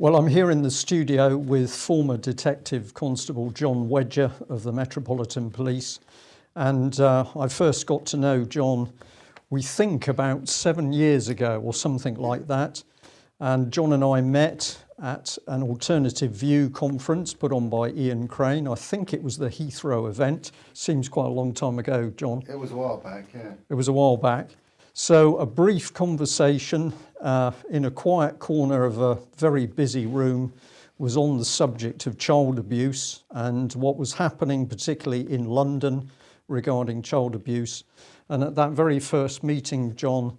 Well, I'm here in the studio with former Detective Constable John Wedger of the Metropolitan Police. And I first got to know John, we think about 7 years ago or something like that. And John and I met at an Alternative View conference put on by Ian Crane. I think it was the Heathrow event. Seems quite a long time ago, John. It was a while back, yeah. It was a while back. So a brief conversation in a quiet corner of a very busy room was on the subject of child abuse and what was happening particularly in London regarding child abuse. And at that very first meeting, John,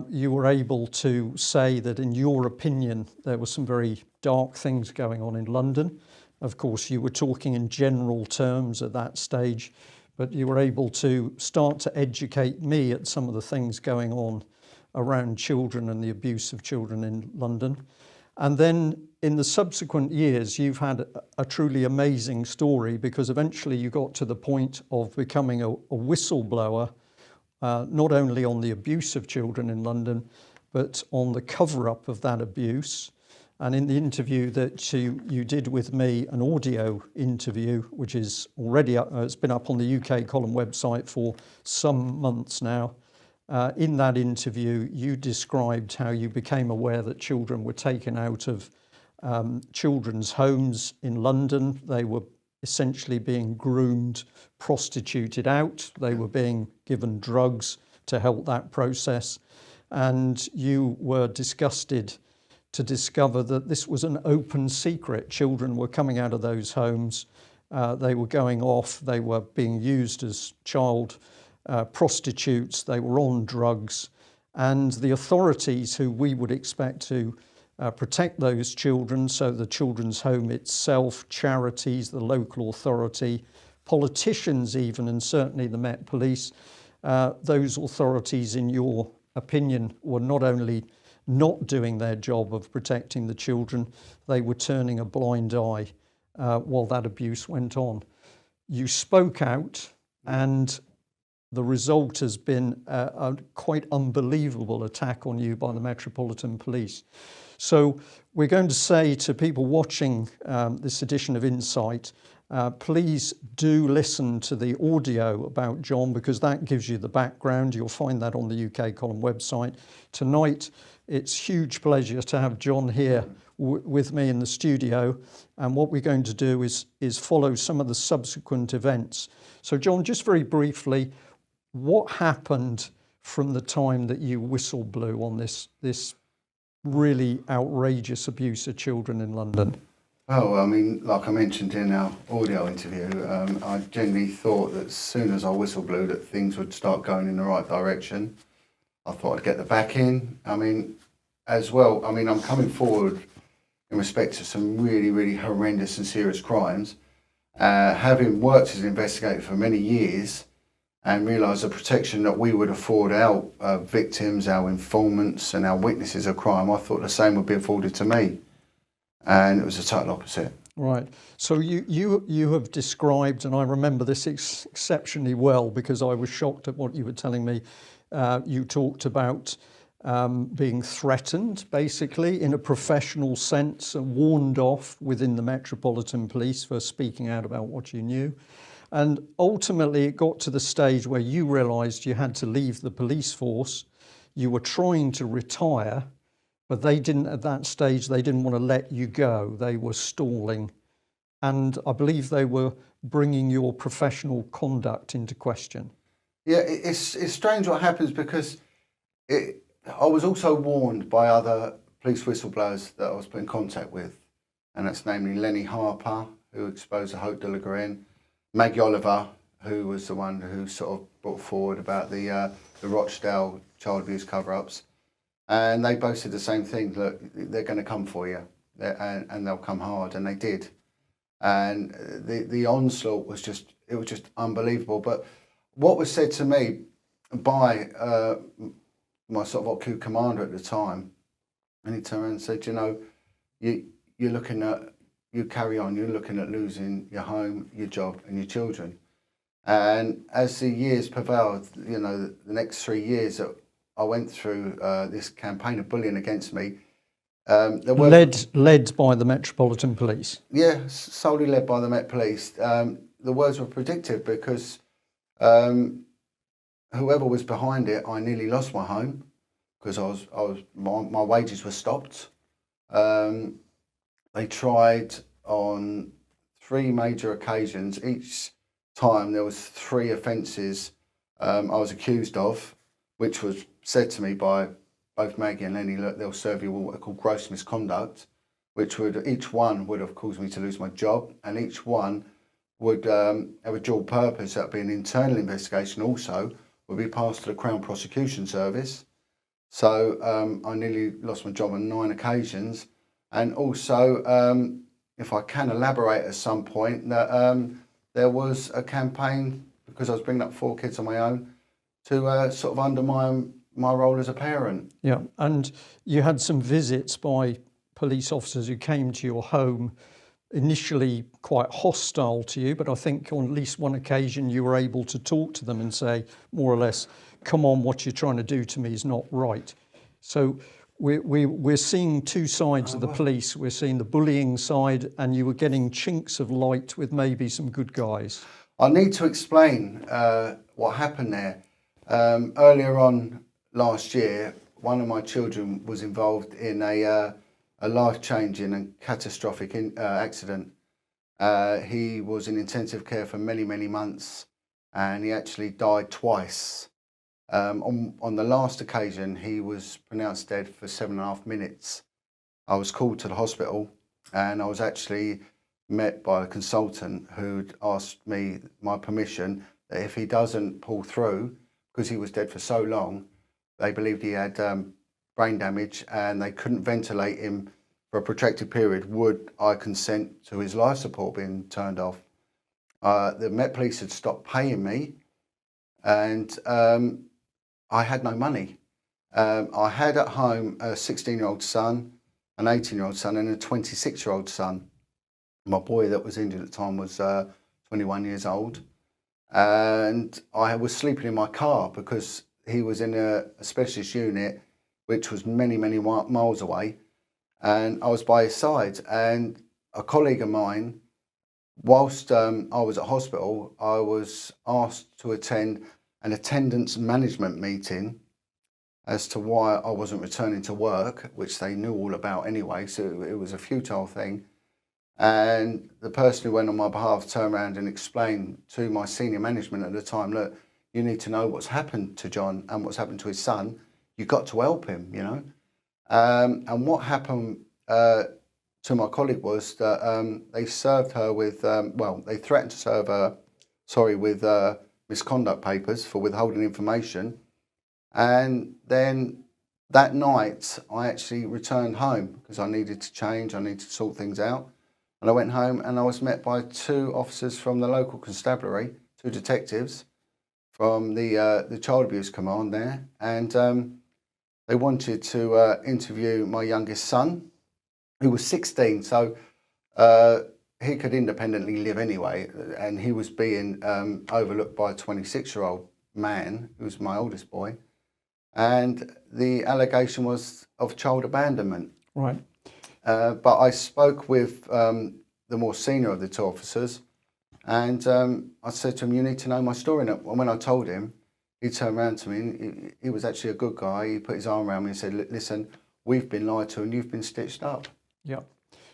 you were able to say that in your opinion there were some very dark things going on in London. Of course, you were talking in general terms at that stage, but you were able to start to educate me at some of the things going on around children and the abuse of children in London. And then in the subsequent years, you've had a truly amazing story, because eventually you got to the point of becoming a whistleblower, not only on the abuse of children in London, but on the cover-up of that abuse. And in the interview that you did with me, an audio interview, which is already up, it's been up on the UK Column website for some months now. In that interview, you described how you became aware that children were taken out of children's homes in London. They were essentially being groomed, prostituted out. They were being given drugs to help that process. And you were disgusted to discover that this was an open secret. Children were coming out of those homes. They were going off. They were being used as child prostitutes. They were on drugs. And the authorities, who we would expect to protect those children, so the children's home itself, charities, the local authority, politicians even, and certainly the Met Police, those authorities, in your opinion, were not only not doing their job of protecting the children, they were turning a blind eye while that abuse went on. You spoke out, and the result has been a quite unbelievable attack on you by the Metropolitan Police. So we're going to say to people watching this edition of Insight, please do listen to the audio about John, because that gives you the background. You'll find that on the UK Column website. Tonight, it's huge pleasure to have John here with me in the studio. And what we're going to do is follow some of the subsequent events. So John, just very briefly, what happened from the time that you whistle blew on this really outrageous abuse of children in London? Oh, I mean, like I mentioned in our audio interview, I genuinely thought that as soon as I whistle blew that things would start going in the right direction. I thought I'd get the back in. I mean, as well, I mean, I'm coming forward in respect to some really, really horrendous and serious crimes. Having worked as an investigator for many years, and realised the protection that we would afford our victims, our informants and our witnesses of crime, I thought the same would be afforded to me. And it was the total opposite. Right. So you have described, and I remember this exceptionally well because I was shocked at what you were telling me. You talked about being threatened, basically, in a professional sense, and warned off within the Metropolitan Police for speaking out about what you knew. And ultimately it got to the stage where you realised you had to leave the police force. You were trying to retire, but they didn't, at that stage, they didn't want to let you go. They were stalling. And I believe they were bringing your professional conduct into question. Yeah, it's strange what happens, because I was also warned by other police whistleblowers that I was put in contact with. And that's namely Lenny Harper, who exposed the Haute de la Garenne, Maggie Oliver, who was the one who sort of brought forward about the Rochdale child abuse cover-ups. And they both said the same thing: look, they're going to come for you, and they'll come hard, and they did. And the onslaught was just unbelievable. But what was said to me by my sort of OPQ commander at the time, and he turned around and said, you know, you're looking at, you carry on, you're looking at losing your home, your job and your children. And as the years prevailed, you know, the next 3 years that I went through this campaign of bullying against me, There were Led by the Metropolitan Police. Yeah, solely led by the Met Police. The words were predictive because whoever was behind it, I nearly lost my home because my wages were stopped. They tried on 3 major occasions. Each time there was 3 offences I was accused of, which was said to me by both Maggie and Lenny, look, they'll serve you what are called gross misconduct, which each one would have caused me to lose my job, and each one would have a dual purpose. That would be an internal investigation also, would be passed to the Crown Prosecution Service. So I nearly lost my job on 9 occasions. And also, if I can elaborate at some point, that there was a campaign, because I was bringing up 4 kids on my own, to sort of undermine my role as a parent. Yeah, and you had some visits by police officers who came to your home, initially quite hostile to you, but I think on at least one occasion you were able to talk to them and say, more or less, come on, what you're trying to do to me is not right. So we're seeing 2 sides of the police. We're seeing the bullying side, and you were getting chinks of light with maybe some good guys. I need to explain what happened there. Earlier on last year, one of my children was involved in a life-changing and catastrophic accident. He was in intensive care for many, many months, and he actually died twice. On the last occasion, he was pronounced dead for 7.5 minutes. I was called to the hospital, and I was actually met by a consultant who'd asked me my permission that if he doesn't pull through, because he was dead for so long, they believed he had brain damage and they couldn't ventilate him for a protracted period, would I consent to his life support being turned off? The Met Police had stopped paying me, and I had no money. I had at home a 16-year-old son, an 18-year-old son, and a 26-year-old son. My boy that was injured at the time was 21 years old, and I was sleeping in my car because he was in a specialist unit, which was many, many miles away, and I was by his side. And a colleague of mine, whilst I was at hospital, I was asked to attend an attendance management meeting as to why I wasn't returning to work, which they knew all about anyway, so it was a futile thing. And the person who went on my behalf turned around and explained to my senior management at the time, look, you need to know what's happened to John and what's happened to his son. You've got to help him, you know. And what happened to my colleague was that they served her with, they threatened to serve her, with misconduct papers for withholding information. And then that night, I actually returned home because I needed to change, I needed to sort things out. And I went home and I was met by 2 officers from the local constabulary, 2 detectives from the child abuse command there. And they wanted to interview my youngest son, who was 16. So he could independently live anyway. And he was being overlooked by a 26-year-old man, who was my oldest boy. And the allegation was of child abandonment. Right. But I spoke with the more senior of the 2 officers, and I said to him, you need to know my story. And when I told him, he turned around to me, and he was actually a good guy. He put his arm around me and said, listen, we've been lied to and you've been stitched up. Yeah.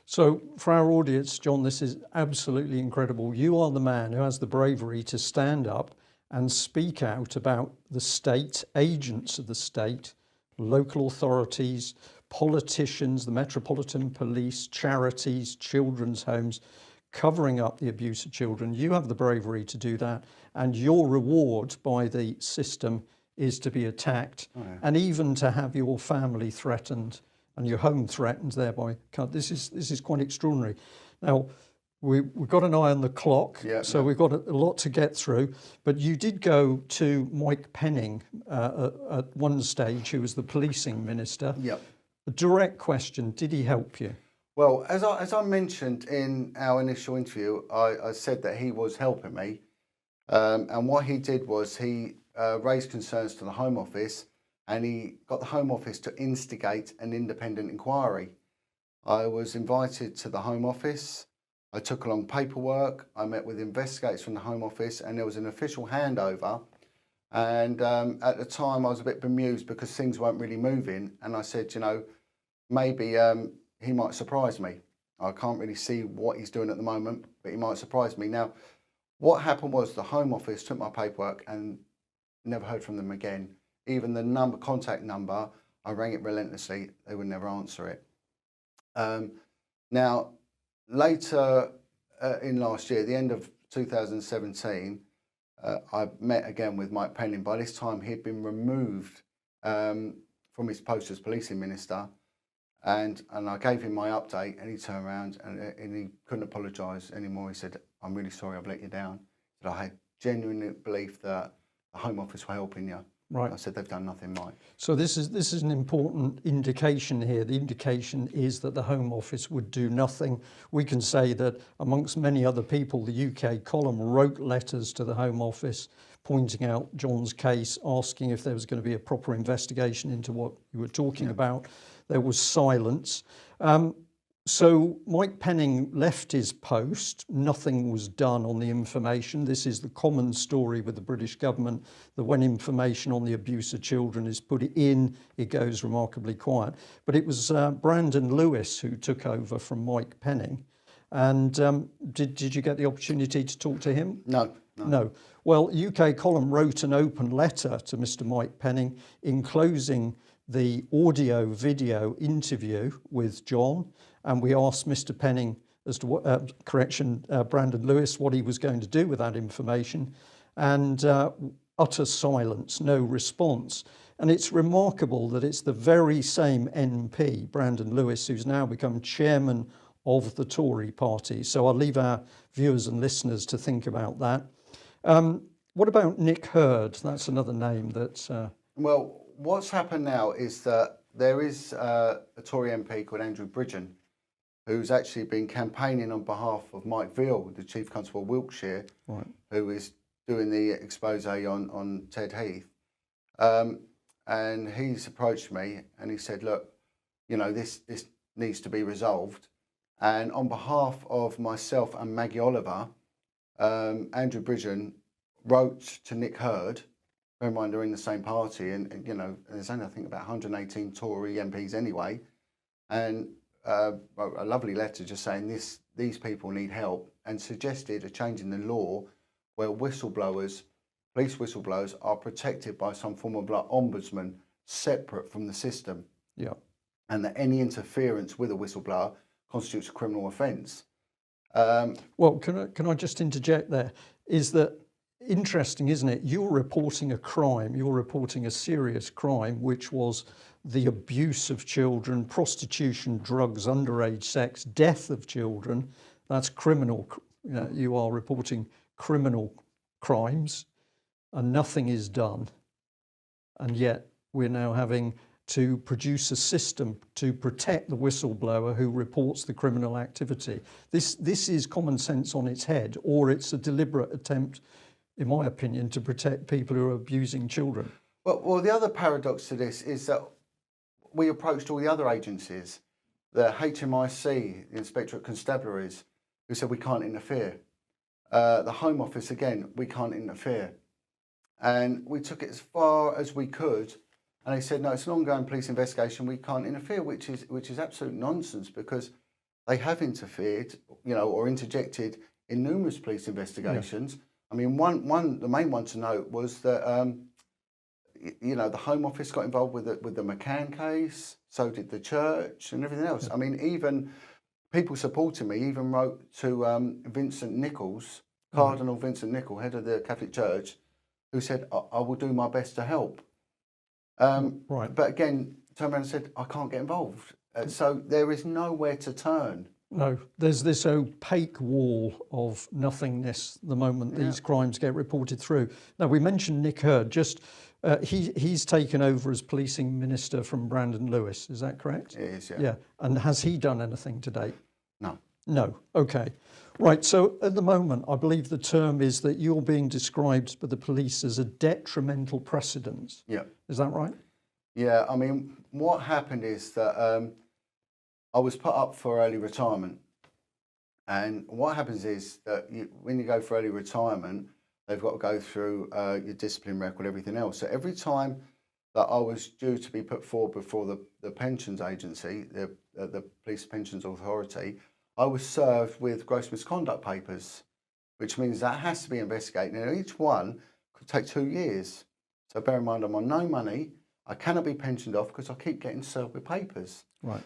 So for our audience, John, this is absolutely incredible. You are the man who has the bravery to stand up and speak out about the state, agents of the state, local authorities, politicians, the Metropolitan Police, charities, children's homes, covering up the abuse of children. You have the bravery to do that, and your reward by the system is to be attacked, and even to have your family threatened and your home threatened thereby. This is quite extraordinary. Now, we've got an eye on the clock, so we've got a lot to get through. But you did go to Mike Penning at one stage, who was the policing minister. Yep. A direct question, did he help you? Well, as I mentioned in our initial interview, I said that he was helping me. And what he did was he raised concerns to the Home Office, and he got the Home Office to instigate an independent inquiry. I was invited to the Home Office. I took along paperwork. I met with investigators from the Home Office, and there was an official handover. And at the time, I was a bit bemused because things weren't really moving. And I said, you know, maybe he might surprise me. I can't really see what he's doing at the moment, but he might surprise me. Now, what happened was the Home Office took my paperwork and never heard from them again. Even the contact number, I rang it relentlessly. They would never answer it. Now, later in last year, the end of 2017, I met again with Mike Penning. By this time, he'd been removed from his post as policing minister, and I gave him my update, and he turned around and he couldn't apologise anymore. He said, "I'm really sorry, I've let you down." But I had genuine belief that the Home Office were helping you. Right. I said they've done nothing right. So this is an important indication here. The indication is that the Home Office would do nothing. We can say that amongst many other people, the UK column wrote letters to the Home Office pointing out John's case, asking if there was going to be a proper investigation into what you were talking about. There was silence. So Mike Penning left his post. Nothing was done on the information. This is the common story with the British government, that when information on the abuse of children is put in, it goes remarkably quiet. But it was Brandon Lewis who took over from Mike Penning. And did you get the opportunity to talk to him? No. Well, UK column wrote an open letter to Mr. Mike Penning enclosing the audio video interview with John, and we asked Mr. Penning as to what, Brandon Lewis, what he was going to do with that information, and utter silence, no response. And it's remarkable that it's the very same MP, Brandon Lewis, who's now become chairman of the Tory party. So I'll leave our viewers and listeners to think about that. What about Nick Hurd? That's another name that's... Well, what's happened now is that there is a Tory MP called Andrew Bridgen, who's actually been campaigning on behalf of Mike Veal, the Chief Constable of Wiltshire, Right. who is doing the expose on Ted Heath. And he's approached me and he said, look, you know, this needs to be resolved. And on behalf of myself and Maggie Oliver, Andrew Bridgen wrote to Nick Hurd. Bear in mind, they're in the same party, and you know, there's only, I think, about 118 Tory MPs anyway, and wrote a lovely letter just saying these people need help, and suggested a change in the law where whistleblowers, police whistleblowers, are protected by some form of like ombudsman separate from the system. Yeah. And that any interference with a whistleblower constitutes a criminal offence. Well, can I just interject there? Is that interesting, isn't it? You're reporting a crime, you're reporting a serious crime, which was the abuse of children, prostitution, drugs, underage sex, death of children. That's criminal. You know, you are reporting criminal crimes, and nothing is done. And yet we're now having to produce a system to protect the whistleblower who reports the criminal activity. This is common sense on its head, or it's a deliberate attempt, in my opinion, to protect people who are abusing children. Well, the other paradox to this is that we approached all the other agencies, the HMIC, the Inspectorate Constabularies, who said we can't interfere. The Home Office, again, we can't interfere. And we took it as far as we could, and they said, no, it's an ongoing police investigation, we can't interfere, which is absolute nonsense, because they have interfered, you know, or interjected in numerous police investigations. Yeah. I mean, the main one to note was that, you know, the Home Office got involved with the McCann case, so did the church and everything else. Yeah. I mean, even people supporting me even wrote to Vincent Nichols, Cardinal Vincent Nichols, head of the Catholic Church, who said, I will do my best to help. Right. But again, turned around and said, I can't get involved. So there is nowhere to turn. No, there's this opaque wall of nothingness the moment these crimes get reported through. Now, we mentioned Nick Hurd. Just he's taken over as policing minister from Brandon Lewis. Is that correct? It is, yeah. Yeah. And has he done anything to date? No. No. Okay. Right. So at the moment, I believe the term is that you're being described by the police as a detrimental precedent. Yeah. Is that right? Yeah. I mean, what happened is that I was put up for early retirement. And what happens is that when you go for early retirement, they've got to go through your discipline record, everything else. So every time that I was due to be put forward before the pensions agency, the Police Pensions Authority, I was served with gross misconduct papers, which means that has to be investigated. And each one could take 2 years. So bear in mind, I'm on no money. I cannot be pensioned off because I keep getting served with papers. Right.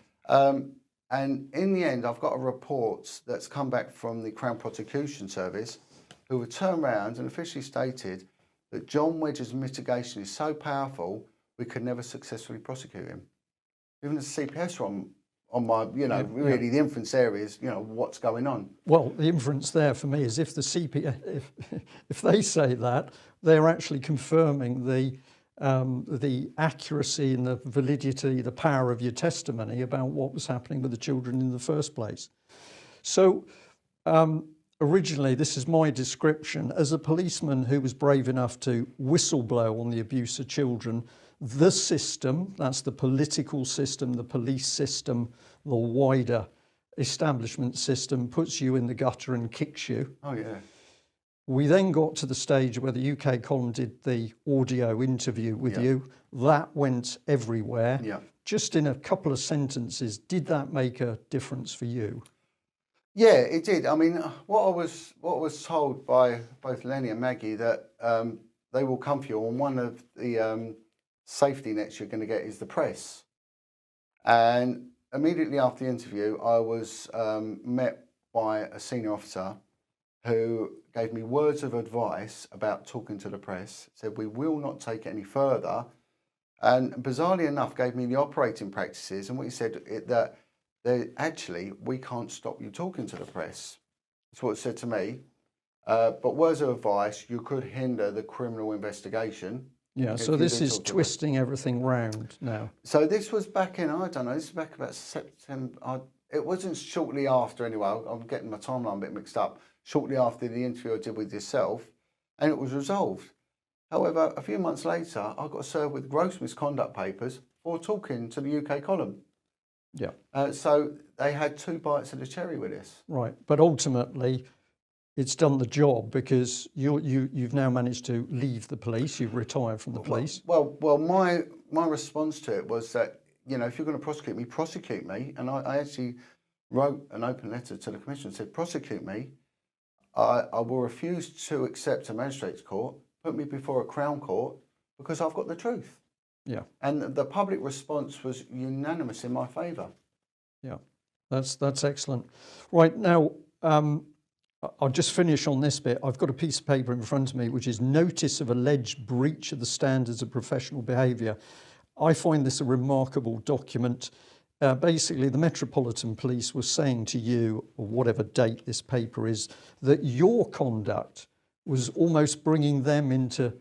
And in the end, I've got a report that's come back from the Crown Prosecution Service, who have turned around and officially stated that John Wedger's mitigation is so powerful, we could never successfully prosecute him. Even the CPS are on my, really the inference there is, what's going on. Well, the inference there for me is if the CPS, if they say that, they're actually confirming the accuracy and the validity, the power of your testimony about what was happening with the children in the first place. So originally, this is my description, as a policeman who was brave enough to whistleblow on the abuse of children, the system, that's the political system, the police system, the wider establishment system, puts you in the gutter and kicks you. Oh, yeah. We then got to the stage where the UK column did the audio interview with you. That went everywhere. Yeah. Just in a couple of sentences, did that make a difference for you? Yeah, it did. I mean, what I was told by both Lenny and Maggie, that they will come for you, and one of the safety nets you're going to get is the press. And immediately after the interview, I was met by a senior officer who gave me words of advice about talking to the press, said we will not take it any further, and bizarrely enough gave me the operating practices, and what he said, that actually we can't stop you talking to the press. That's what it said to me. But words of advice, you could hinder the criminal investigation. Yeah, so this is twisting everything round now. So this was back in, I don't know, this was back about September. It wasn't shortly after anyway, I'm getting my timeline a bit mixed up. Shortly after the interview I did with yourself, and it was resolved. However, a few months later, I got served with gross misconduct papers for talking to the UK column. Yeah. So they had 2 bites of the cherry with this. Right, but ultimately, it's done the job because you've now managed to leave the police. You've retired from the police. Well, my response to it was that, if you're going to prosecute me, and I actually wrote an open letter to the Commissioner and said, prosecute me. I will refuse to accept a magistrate's court, put me before a Crown Court, because I've got the truth. Yeah. And the public response was unanimous in my favour. Yeah, that's excellent. Right, now, I'll just finish on this bit. I've got a piece of paper in front of me, which is notice of alleged breach of the standards of professional behaviour. I find this a remarkable document. Basically, the Metropolitan Police was saying to you, or whatever date this paper is, that your conduct was almost bringing them into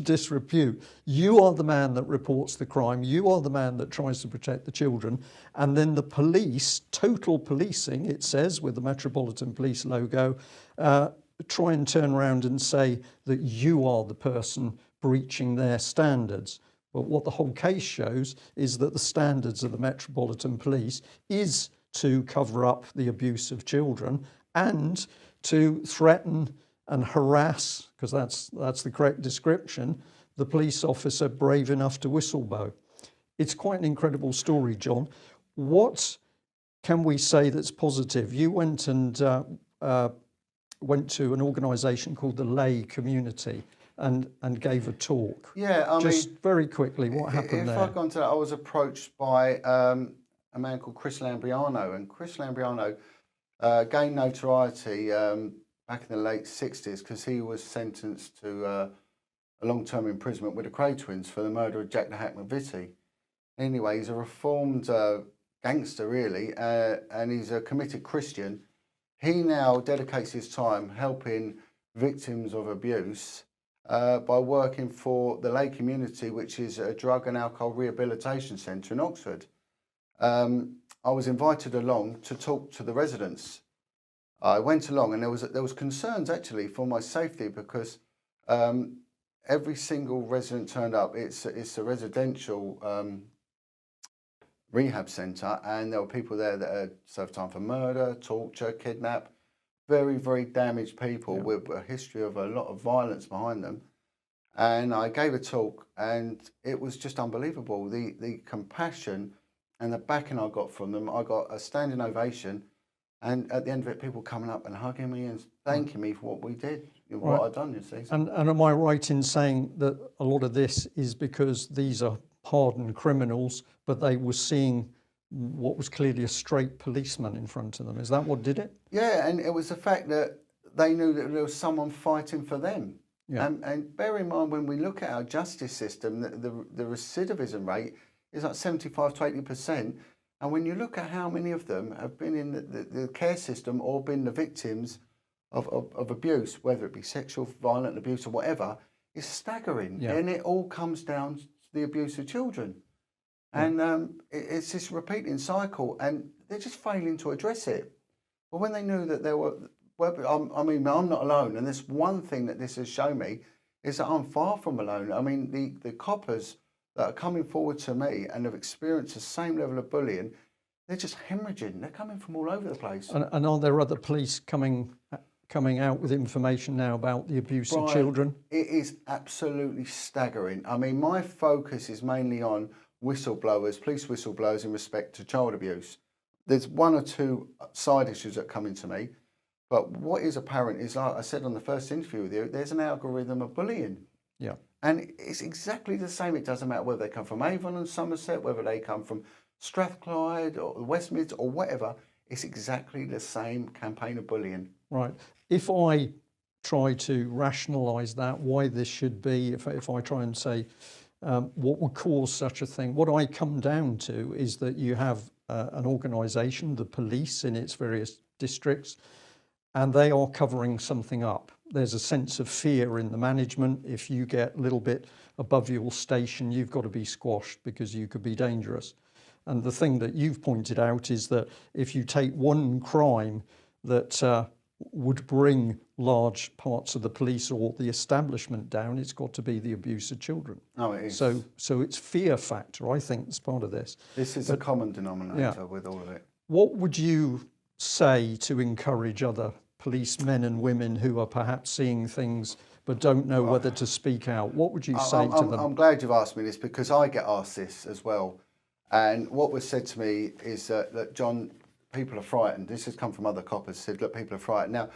disrepute. You are the man that reports the crime. You are the man that tries to protect the children. And then the police, total policing, it says, with the Metropolitan Police logo, try and turn around and say that you are the person breaching their standards. But what the whole case shows is that the standards of the Metropolitan Police is to cover up the abuse of children and to threaten and harass, because that's the correct description, the police officer brave enough to whistleblow. It's quite an incredible story, John. What can we say that's positive? You went and went to an organisation called the Lay Community and gave a talk. Yeah, I just mean, very quickly, what happened there? If I've gone to that, I was approached by a man called Chris Lambriano, and Chris Lambriano gained notoriety back in the late 60s because he was sentenced to a long-term imprisonment with the Cray twins for the murder of Jack the Hackman Vitti. Anyway, he's a reformed gangster, really, and he's a committed Christian. He now dedicates his time helping victims of abuse by working for the Lay Community, which is a drug and alcohol rehabilitation centre in Oxford. I was invited along to talk to the residents. I went along, and there was concerns actually for my safety because every single resident turned up. It's a residential rehab centre, and there were people there that had served time for murder, torture, kidnap, very, very damaged people with a history of a lot of violence behind them. And I gave a talk, and it was just unbelievable. The compassion and the backing I got from them. I got a standing ovation, and at the end of it, people coming up and hugging me and thanking me for what we did, what I'd done, you see. And am I right in saying that a lot of this is because these are hardened criminals, but they were seeing what was clearly a straight policeman in front of them? Is that what did it? Yeah, and it was the fact that they knew that there was someone fighting for them. Yeah. And bear in mind, when we look at our justice system, the recidivism rate is like 75 to 80%. And when you look at how many of them have been in the care system or been the victims of abuse, whether it be sexual, violent abuse or whatever, it's staggering. Yeah. And it all comes down to the abuse of children. And it's this repeating cycle, and they're just failing to address it. But when they knew that there were, I mean, I'm not alone, and this one thing that this has shown me is that I'm far from alone. I mean, the coppers that are coming forward to me and have experienced the same level of bullying, they're just hemorrhaging. They're coming from all over the place. And are there other police coming out with information now about the abuse of children? It is absolutely staggering. I mean, my focus is mainly on whistleblowers, police whistleblowers in respect to child abuse. There's one or two side issues that come into me, but what is apparent is, like I said on the first interview with you, there's an algorithm of bullying. Yeah. And it's exactly the same. It doesn't matter whether they come from Avon and Somerset, whether they come from Strathclyde or the West Mids or whatever. It's exactly the same campaign of bullying. Right. If I try to rationalise that, why this should be, if I try and say what would cause such a thing, what I come down to is that you have an organisation, the police in its various districts, and they are covering something up. There's a sense of fear in the management. If you get a little bit above your station, you've got to be squashed because you could be dangerous. And the thing that you've pointed out is that if you take one crime that would bring large parts of the police or the establishment down, it's got to be the abuse of children. Oh, it is. So it's fear factor, I think, is part of this. This is a common denominator with all of it. What would you say to encourage other policemen and women who are perhaps seeing things but don't know whether to speak out? What would you say to them? I'm glad you've asked me this, because I get asked this as well. And what was said to me is that John, people are frightened. This has come from other coppers, said, look, people are frightened. Now,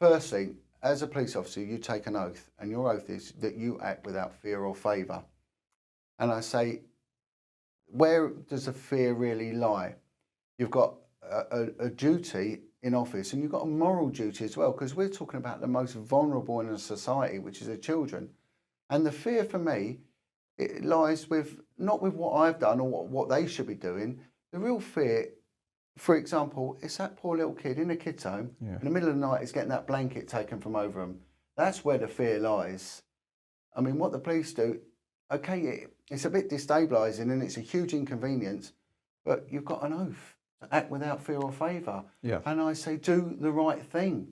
firstly, as a police officer, you take an oath, and your oath is that you act without fear or favour. And I say, where does the fear really lie? You've got a duty in office, and you've got a moral duty as well, because we're talking about the most vulnerable in a society, which is the children. And the fear for me, it lies with, not with what I've done or what they should be doing. The real fear, for example, it's that poor little kid in a kid's home, in the middle of the night, is getting that blanket taken from over him. That's where the fear lies. I mean, what the police do, okay, it's a bit destabilising and it's a huge inconvenience, but you've got an oath to act without fear or favour. Yeah. And I say, do the right thing.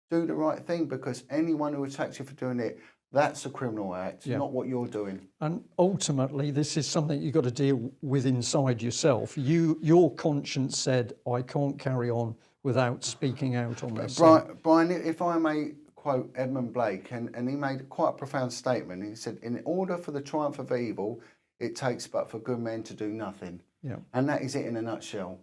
Do the right thing, because anyone who attacks you for doing it, that's a criminal act, not what you're doing. And ultimately, this is something you've got to deal with inside yourself. Your conscience said, I can't carry on without speaking out on this. Brian, if I may quote Edmund Blake, and he made quite a profound statement. He said, in order for the triumph of evil, it takes but for good men to do nothing. Yeah. And that is it in a nutshell.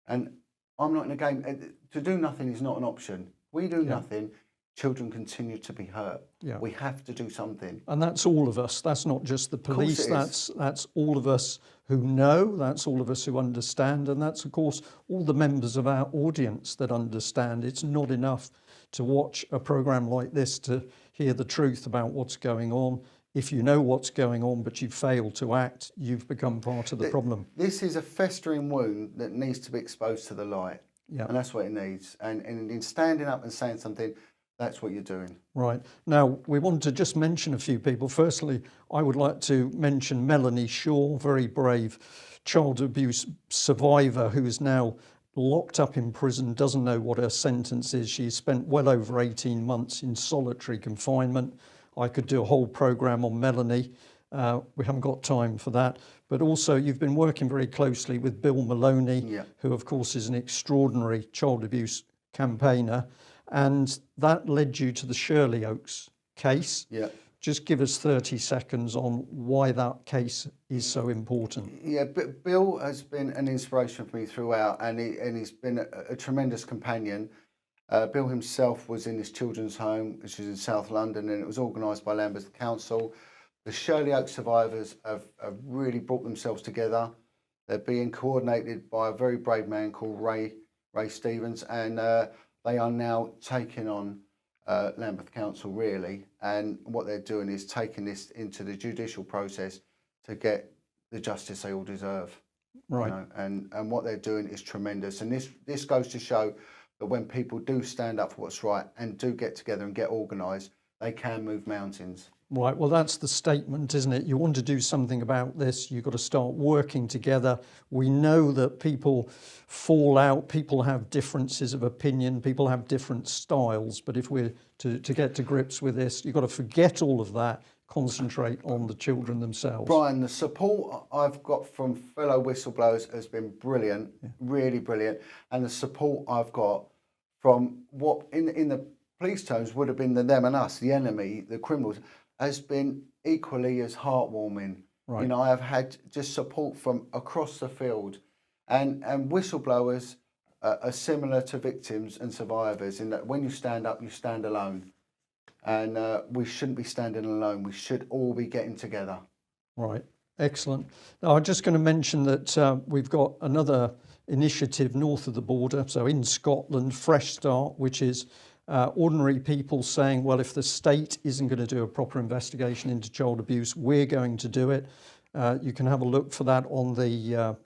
And I'm not in a game. To do nothing is not an option. We do nothing, children continue to be hurt. Yeah. We have to do something. And that's all of us. That's not just the police. That's all of us who know. That's all of us who understand. And that's, of course, all the members of our audience that understand. It's not enough to watch a programme like this to hear the truth about what's going on. If you know what's going on but you fail to act, you've become part of the problem. This is a festering wound that needs to be exposed to the light. Yeah. And that's what it needs. And in standing up and saying something, that's what you're doing. Right. Now, we want to just mention a few people. Firstly, I would like to mention Melanie Shaw, very brave child abuse survivor who is now locked up in prison, doesn't know what her sentence is. She's spent well over 18 months in solitary confinement. I could do a whole programme on Melanie. We haven't got time for that. But also you've been working very closely with Bill Maloney, Yeah. who of course is an extraordinary child abuse campaigner. And that led you to the Shirley Oaks case. Yeah. Just give us 30 seconds on why that case is so important. Yeah, but Bill has been an inspiration for me throughout, and he's been a tremendous companion. Bill himself was in this children's home, which is in South London, and it was organised by Lambeth Council. The Shirley Oaks survivors have really brought themselves together. They're being coordinated by a very brave man called Ray Stevens, and they are now taking on Lambeth Council, really. And what they're doing is taking this into the judicial process to get the justice they all deserve. Right. You know? And what they're doing is tremendous. And this goes to show that when people do stand up for what's right and do get together and get organised, they can move mountains. Right, well, that's the statement, isn't it? You want to do something about this, you've got to start working together. We know that people fall out, people have differences of opinion, people have different styles, but if we're to get to grips with this, you've got to forget all of that, concentrate on the children themselves. Brian, the support I've got from fellow whistleblowers has been brilliant, really brilliant. And the support I've got from what in the police terms would have been the them and us, the enemy, the criminals, has been equally as heartwarming. Right. You know, I have had just support from across the field, and whistleblowers are similar to victims and survivors in that when you stand up, you stand alone, and we shouldn't be standing alone. We should all be getting together. Right, excellent. Now, I'm just going to mention that we've got another initiative north of the border, so in Scotland, Fresh Start, which is ordinary people saying, well, if the state isn't going to do a proper investigation into child abuse, we're going to do it. You can have a look for that on the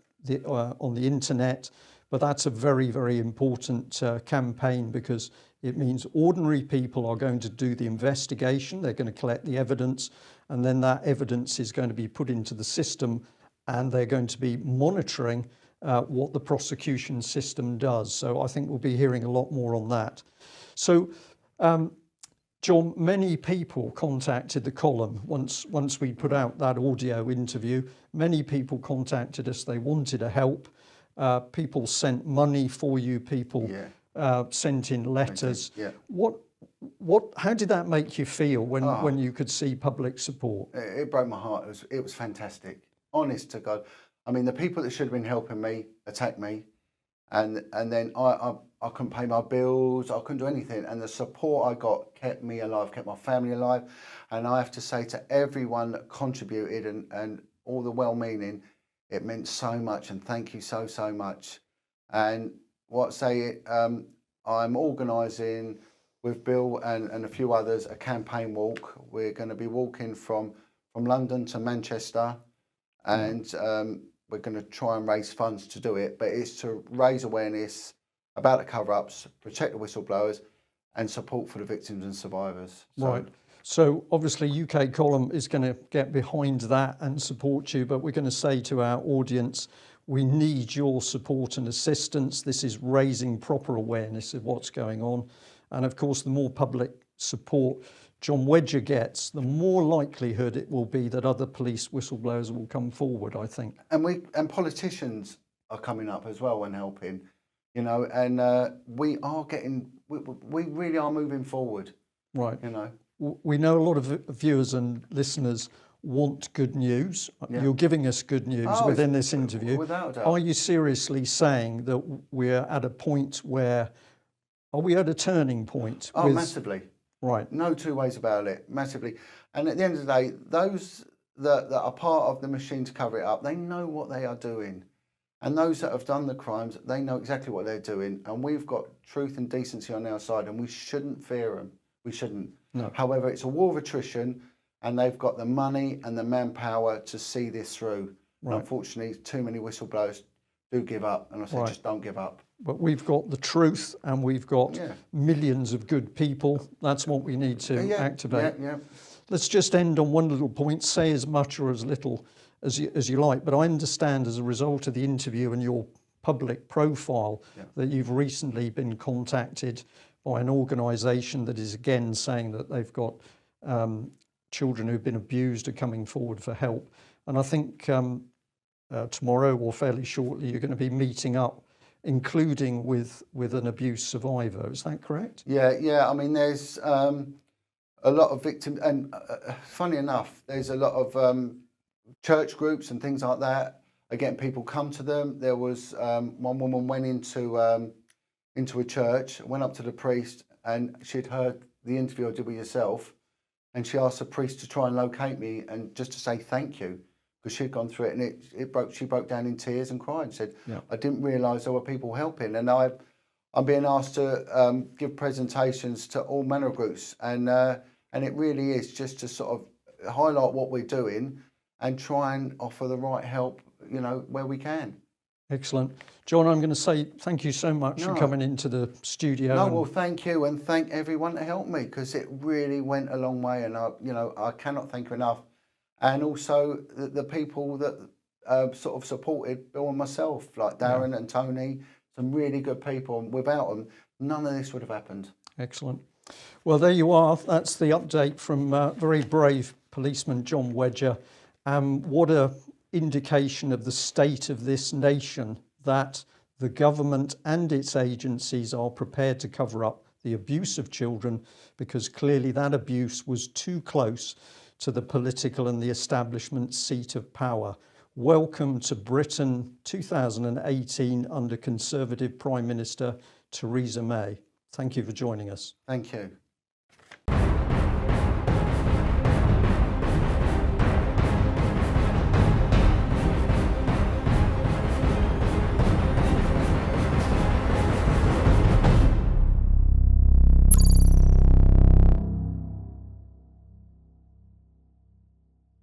internet, but that's a very, very important campaign because it means ordinary people are going to do the investigation, they're going to collect the evidence, and then that evidence is going to be put into the system, and they're going to be monitoring what the prosecution system does. So I think we'll be hearing a lot more on that. So, John, many people contacted the column once we put out that audio interview. Many people contacted us. They wanted to help. People sent money for you. People sent in letters. Yeah. How did that make you feel when you could see public support? It broke my heart. It was fantastic. Honest to God. I mean, the people that should have been helping me attacked me, and then I couldn't pay my bills, I couldn't do anything, and the support I got kept me alive, kept my family alive. And I have to say to everyone that contributed and all the well-meaning, it meant so much, and thank you so much. And I'm organising with Bill and a few others a campaign walk. We're going to be walking from London to Manchester, and we're going to try and raise funds to do it, but it's to raise awareness about the cover-ups, protect the whistleblowers, and support for the victims and survivors. Right. So obviously UK Column is going to get behind that and support you, but we're going to say to our audience, we need your support and assistance. This is raising proper awareness of what's going on. And of course, the more public support John Wedger gets, the more likelihood it will be that other police whistleblowers will come forward, I think. And politicians are coming up as well and helping, you know, and we really are moving forward. Right. You know. We know a lot of viewers and listeners want good news. Yeah. You're giving us good news within this interview. Without a doubt. Are you seriously saying that we're at a point where, are we at a turning point? Oh, massively. Right. No two ways about it, massively. And at the end of the day, those that are part of the machine to cover it up, they know what they are doing. And those that have done the crimes, they know exactly what they're doing. And we've got truth and decency on our side, and we shouldn't fear them. We shouldn't. No. However, it's a war of attrition, and they've got the money and the manpower to see this through. Right. Unfortunately, too many whistleblowers do give up, and I say just don't give up. But we've got the truth, and we've got millions of good people. That's what we need to activate. Let's just end on one little point. Say as much or as little as you like, but I understand as a result of the interview and your public profile that you've recently been contacted by an organisation that is again saying that they've got children who've been abused are coming forward for help. And I think tomorrow or fairly shortly, you're going to be meeting up, including with an abuse survivor. Is that correct? Yeah. I mean, there's a lot of victims, and funny enough, there's a lot of church groups and things like that. Again, people come to them. There was one woman went into a church, went up to the priest, and she'd heard the interview I did with yourself, and she asked the priest to try and locate me and just to say thank you, because she'd gone through it, and she broke down in tears and cried and said, Yeah. I didn't realise there were people helping. And I'm being asked to give presentations to all manner of groups, and it really is just to sort of highlight what we're doing and try and offer the right help, you know, where we can. Excellent. John, I'm going to say thank you so much for coming into the studio. No, well, thank you, and thank everyone that helped me, because it really I cannot thank you enough. And also the people that sort of supported Bill and myself, like Darren and Tony, some really good people. And without them, none of this would have happened. Excellent. Well, there you are. That's the update from very brave policeman John Wedger. What a indication of the state of this nation, that the government and its agencies are prepared to cover up the abuse of children, because clearly that abuse was too close to the political and the establishment seat of power. Welcome to Britain 2018 under Conservative Prime Minister Theresa May. Thank you for joining us. Thank you.